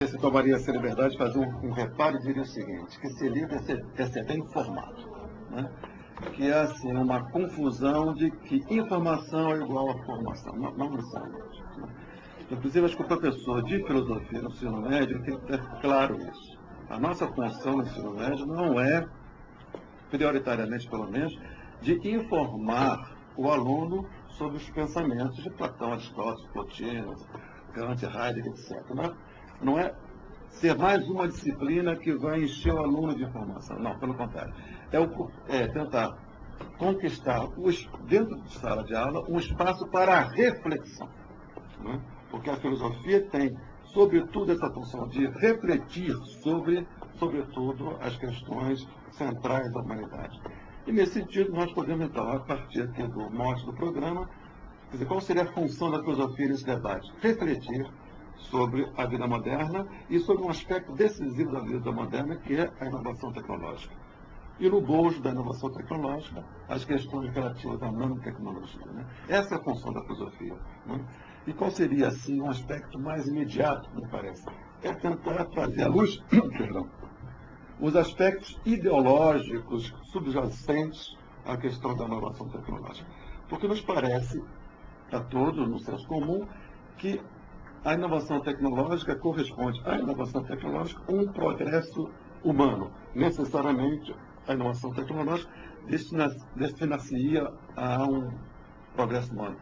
Se tomaria essa liberdade de fazer um reparo e diria o seguinte, que esse livro é ser bem informado, né? Que é assim, uma confusão de que informação é igual a formação, não necessariamente. Né? Inclusive, acho que o professor de filosofia no ensino médio tem que ter claro isso. A nossa função no ensino médio não é, prioritariamente pelo menos, de informar o aluno sobre os pensamentos de Platão, Aristóteles, Plotino, Kant, Heidegger, etc. Não é ser mais uma disciplina que vai encher o aluno de informação. Não, pelo contrário. É tentar conquistar, dentro de sala de aula, um espaço para a reflexão. Né? Porque a filosofia tem, sobretudo, essa função de refletir sobretudo, as questões centrais da humanidade. E, nesse sentido, nós podemos, então, a partir aqui do mote do programa, quer dizer, qual seria a função da filosofia nesse debate? Refletir sobre a vida moderna e sobre um aspecto decisivo da vida moderna, que é a inovação tecnológica. E no bojo da inovação tecnológica, as questões relativas à nanotecnologia. Né? Essa é a função da filosofia. Né? E qual seria, assim, um aspecto mais imediato, me parece? É tentar trazer à luz perdão, os aspectos ideológicos subjacentes à questão da inovação tecnológica. Porque nos parece, a todos, no senso comum, que a inovação tecnológica corresponde à inovação tecnológica um progresso humano. Necessariamente, a inovação tecnológica destinacia a um progresso humano.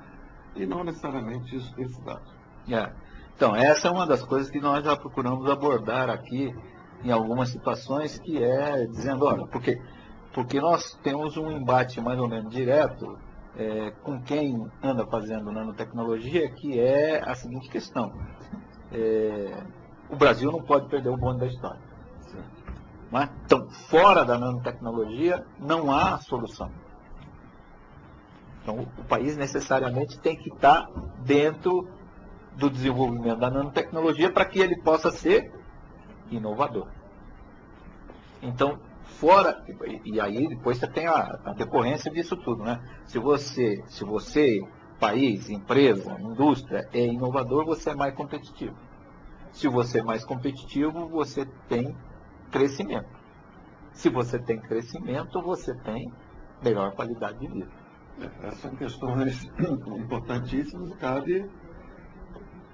E não necessariamente esse dado. Então, essa é uma das coisas que nós já procuramos abordar aqui em algumas situações, que é dizendo, olha, porque nós temos um embate mais ou menos direto com quem anda fazendo nanotecnologia, que é a seguinte questão. O Brasil não pode perder o bonde da história. Não é? Então, fora da nanotecnologia, não há solução. Então, o país necessariamente tem que estar dentro do desenvolvimento da nanotecnologia para que ele possa ser inovador. Então, fora, e aí depois você tem a decorrência disso tudo, né? Se você, país, empresa, indústria, é inovador, você é mais competitivo. Se você é mais competitivo, você tem crescimento. Se você tem crescimento, você tem melhor qualidade de vida. Essas são questões importantíssimas e cabe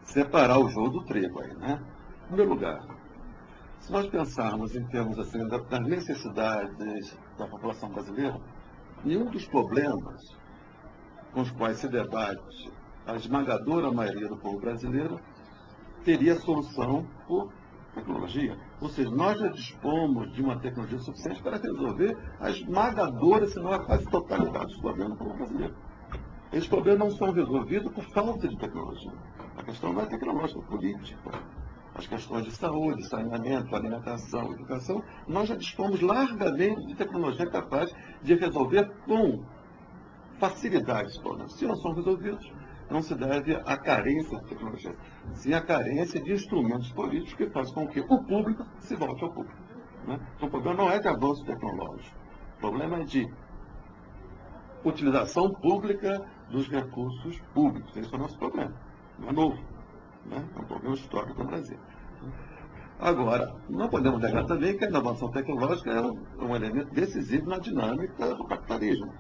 separar o joio do trigo aí, né? Em primeiro lugar, se nós pensarmos em termos assim, das necessidades da população brasileira, nenhum dos problemas com os quais se debate a esmagadora maioria do povo brasileiro teria solução por tecnologia. Ou seja, nós já dispomos de uma tecnologia suficiente para resolver a esmagadora, se não a quase totalidade dos problemas do povo brasileiro. Esses problemas não são resolvidos por falta de tecnologia. A questão não é tecnológica, é política. As questões de saúde, saneamento, alimentação, educação, nós já dispomos largamente de tecnologia capaz de resolver com facilidade esses problemas. Se não são resolvidos, não se deve à carência de tecnologia, sim à carência de instrumentos políticos que fazem com que o público se volte ao público. Né? Então, o problema não é de avanço tecnológico, o problema é de utilização pública dos recursos públicos. Esse é o nosso problema. Não é novo. Né? É um problema histórico do Brasil. Agora, não podemos negar também que a inovação tecnológica é um elemento decisivo na dinâmica do capitalismo.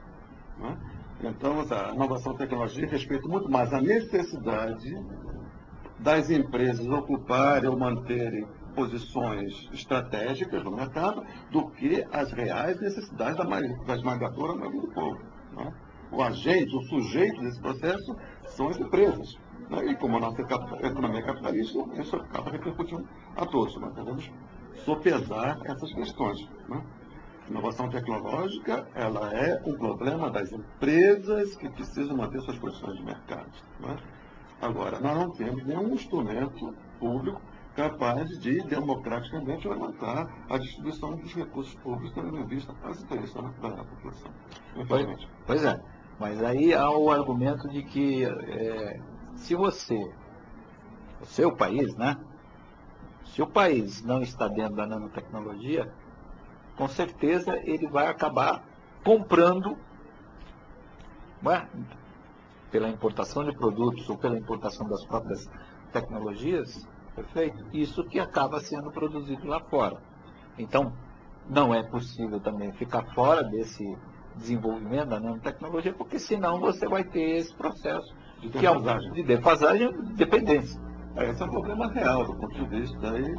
Né? Então, a inovação tecnológica respeita muito mais a necessidade das empresas ocuparem ou manterem posições estratégicas no mercado do que as reais necessidades da esmagadora maioria do povo. Né? O agente, o sujeito desse processo são as empresas. Né? E como a nossa economia é capitalista, isso acaba repercutindo a todos. Nós devemos sopesar essas questões. Né? A inovação tecnológica, ela é um problema das empresas que precisam manter suas posições de mercado. Né? Agora, nós não temos nenhum instrumento público capaz de democraticamente orientar a distribuição dos recursos públicos tendo em vista as interesses da população. Infelizmente. Pois é, mas aí há o argumento de que se o seu país, né? Se o país não está dentro da nanotecnologia, com certeza ele vai acabar comprando, né, pela importação de produtos ou pela importação das próprias tecnologias, Perfeito? Isso que acaba sendo produzido lá fora. Então, não é possível também ficar fora desse desenvolvimento da nanotecnologia, porque senão você vai ter esse processo de defasagem e dependência. Esse é um problema real do ponto de vista aí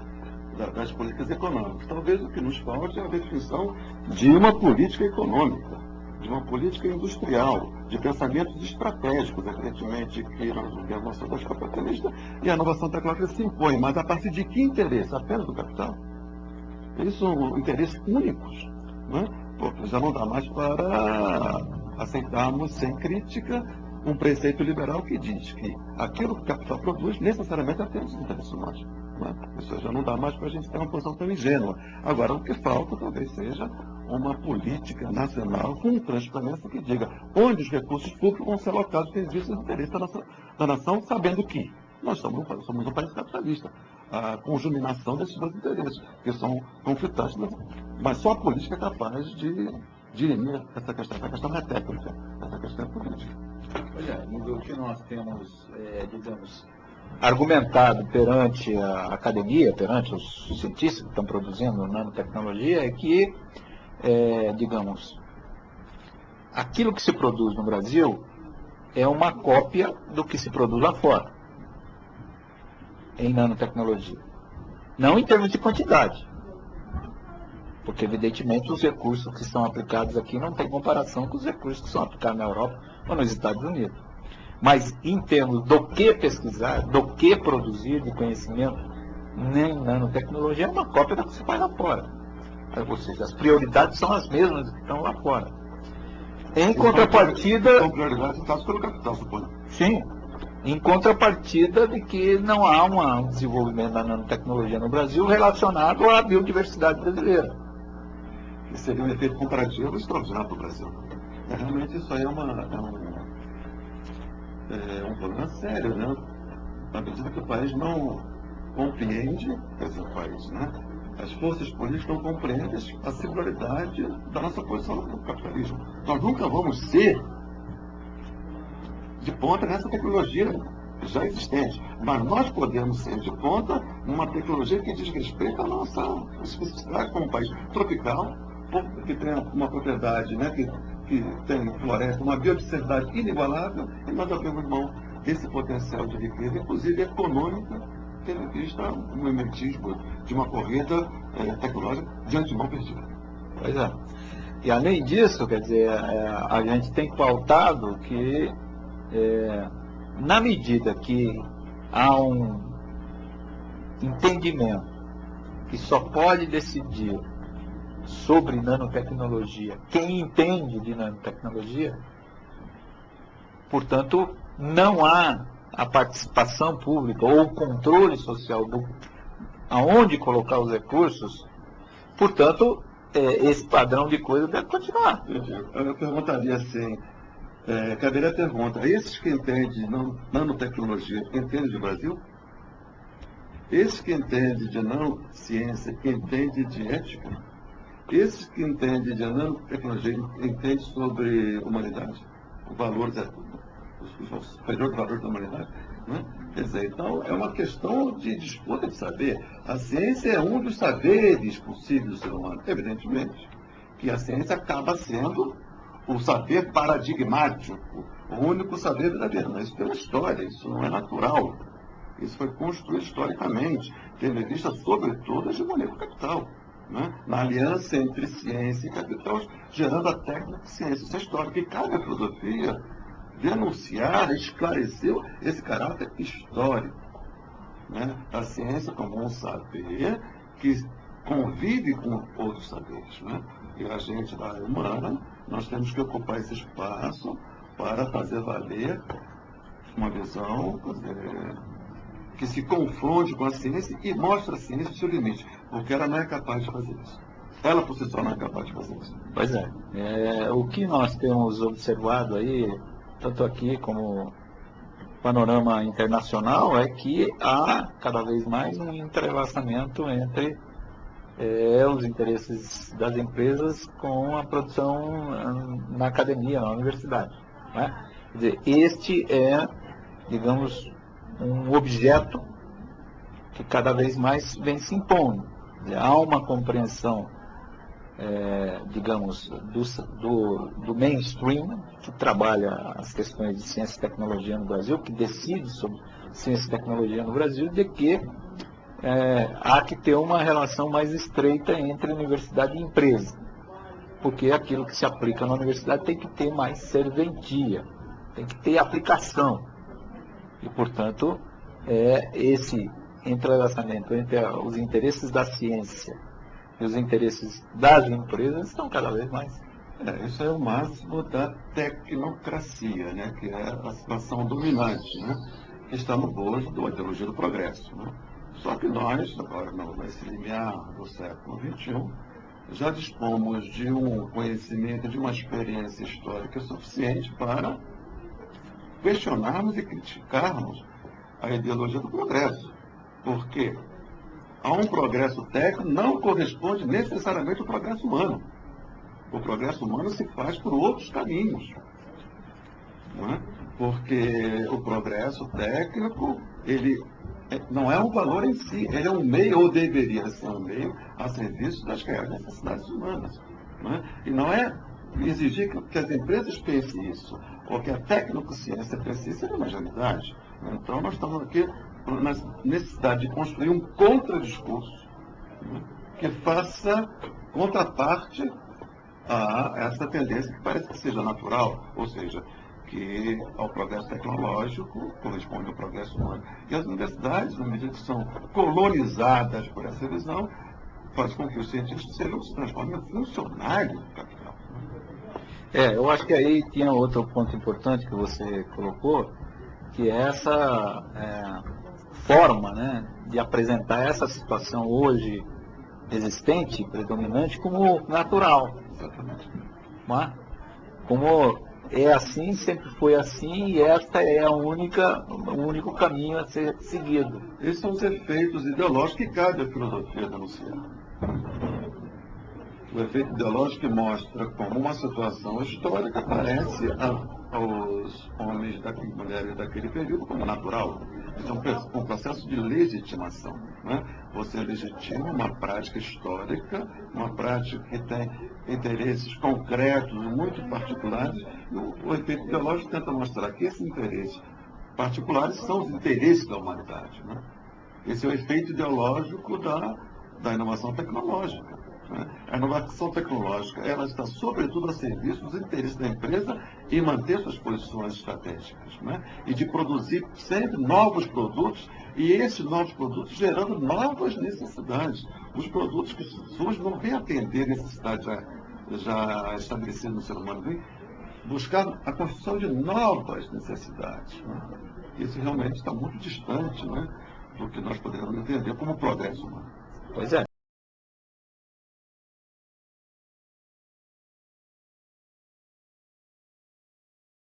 das políticas econômicas. Talvez o que nos falte é a definição de uma política econômica, de uma política industrial, de pensamentos estratégicos, evidentemente, que nós vivemos uma sociedade capitalista e a inovação tecnológica se impõe, mas a partir de que interesse? Apenas do capital? Eles são interesses únicos, né? Porque já não dá mais para aceitarmos sem crítica um preceito liberal que diz que aquilo que o capital produz necessariamente atende os interesses humanos. Né? Isso já não dá mais para a gente ter uma posição tão ingênua. Agora, o que falta talvez seja uma política nacional com transparência que diga onde os recursos públicos vão ser alocados que existe o interesse da nação, sabendo que nós somos um país capitalista. A conjuminação desses dois interesses, que são conflitantes, mas só a política é capaz de dirimir essa questão. Essa questão não é técnica, essa questão é política. Pois é, o que nós temos, digamos, argumentado perante a academia, perante os cientistas que estão produzindo nanotecnologia, é que, digamos, aquilo que se produz no Brasil é uma cópia do que se produz lá fora, em nanotecnologia. Não em termos de quantidade, porque, evidentemente, os recursos que são aplicados aqui não tem comparação com os recursos que são aplicados na Europa ou nos Estados Unidos. Mas, em termos do que pesquisar, do que produzir de conhecimento em nanotecnologia, é uma cópia do que se faz lá fora. Ou seja, as prioridades são as mesmas que estão lá fora. Em contrapartida... São prioridades dadas pelo capital, suponho. Sim. Em contrapartida de que não há um desenvolvimento da nanotecnologia no Brasil relacionado à biodiversidade brasileira. Que seria um efeito comparativo extraordinário para o Brasil. Realmente isso aí é um problema sério, né? Na medida que o país não compreende, quer dizer, o país, né? As forças políticas não compreendem a singularidade da nossa posição no capitalismo. Nós nunca vamos ser de ponta nessa tecnologia já existente, mas nós podemos ser de ponta numa tecnologia que diz respeito à nossa especificidade como um país tropical, que tem uma propriedade, né, que tem floresta, uma biodiversidade inigualável, e nós abrimos mão desse potencial de riqueza, inclusive econômica, tendo em vista o mimetismo de uma corrida tecnológica de antemão perdida. Pois é. E além disso, quer dizer, a gente tem pautado que, na medida que há um entendimento que só pode decidir sobre nanotecnologia quem entende de nanotecnologia, portanto, não há a participação pública ou o controle social aonde colocar os recursos, portanto, esse padrão de coisa deve continuar. Eu perguntaria assim, caberia a pergunta, esses que entendem de nanotecnologia entendem de Brasil? Esses que entendem de nanociência entendem de ética? Esses que entendem de nanotecnologia entendem sobre humanidade, os valores, os superiores valores da humanidade, né? Quer dizer, então é uma questão de disputa de saber. A ciência é um dos saberes possíveis do ser humano, evidentemente, que a ciência acaba sendo o saber paradigmático, o único saber verdadeiro. Mas isso tem uma história, isso não é natural. Isso foi construído historicamente, tendo em vista, sobretudo, a hegemonia do capital. Né? Na aliança entre ciência e capital, gerando a técnica de ciência. Isso é história que cabe à filosofia denunciar, esclarecer esse caráter histórico, né? A ciência como um saber que convive com outros saberes, né? E a gente da área humana, nós temos que ocupar esse espaço para fazer valer uma visão, que se confronte com a ciência e mostra a ciência o seu limite, porque ela não é capaz de fazer isso. Ela por si só não é capaz de fazer isso. Pois é. O que nós temos observado aí, tanto aqui como panorama internacional, é que há cada vez mais um entrelaçamento entre os interesses das empresas com a produção na academia, na universidade. Né? Quer dizer, este é, digamos, um objeto que cada vez mais vem se impondo. Há uma compreensão, digamos, do mainstream, que trabalha as questões de ciência e tecnologia no Brasil, que decide sobre ciência e tecnologia no Brasil, de que há que ter uma relação mais estreita entre universidade e empresa, porque aquilo que se aplica na universidade tem que ter mais serventia, tem que ter aplicação, e, portanto, esse entrelaçamento entre os interesses da ciência e os interesses das empresas estão cada vez mais. Isso é o máximo da tecnocracia, né? Que é a situação dominante, né? Que está no bojo da ideologia do progresso, né? Só que nós, agora nesse limiar do século XXI, já dispomos de um conhecimento, de uma experiência histórica suficiente para questionarmos e criticarmos a ideologia do progresso. Porque a um progresso técnico não corresponde necessariamente ao progresso humano. O progresso humano se faz por outros caminhos. Não é? Porque o progresso técnico, ele não é um valor em si, ele é um meio, ou deveria ser um meio, a serviço das reais necessidades humanas. Não é? E não é exigir que as empresas pensem isso, ou que a tecnociência pense isso, é uma realidade. Então, nós estamos aqui na necessidade de construir um contradiscurso, né, que faça contraparte a essa tendência que parece que seja natural, ou seja, que ao progresso tecnológico corresponde ao progresso humano. E as universidades, na medida que são colonizadas por essa visão, faz com que os cientistas se transformem em funcionários do capital. Eu acho que aí tinha outro ponto importante que você colocou, que é essa forma, né, de apresentar essa situação hoje existente, predominante, como natural. Exatamente. Não é? Como é assim, sempre foi assim, e esta é o único caminho a ser seguido. Esses são os efeitos ideológicos que cabe à filosofia denunciar. O efeito ideológico que mostra como uma situação histórica parece aos homens e mulheres daquele período como natural. Então, um processo de legitimação. Né? Você legitima uma prática histórica, uma prática que tem interesses concretos, muito particulares, e o efeito ideológico tenta mostrar que esses interesses particulares são os interesses da humanidade. Né? Esse é o efeito ideológico da inovação tecnológica. A inovação tecnológica, ela está sobretudo a serviço dos interesses da empresa e manter suas posições estratégicas, né? E de produzir sempre novos produtos, e esses novos produtos gerando novas necessidades. Os produtos que surgem não vêm atender necessidades já estabelecidas no ser humano, vêm buscar a construção de novas necessidades. Né? Isso realmente está muito distante, né, do que nós poderíamos entender como progresso humano. Pois é.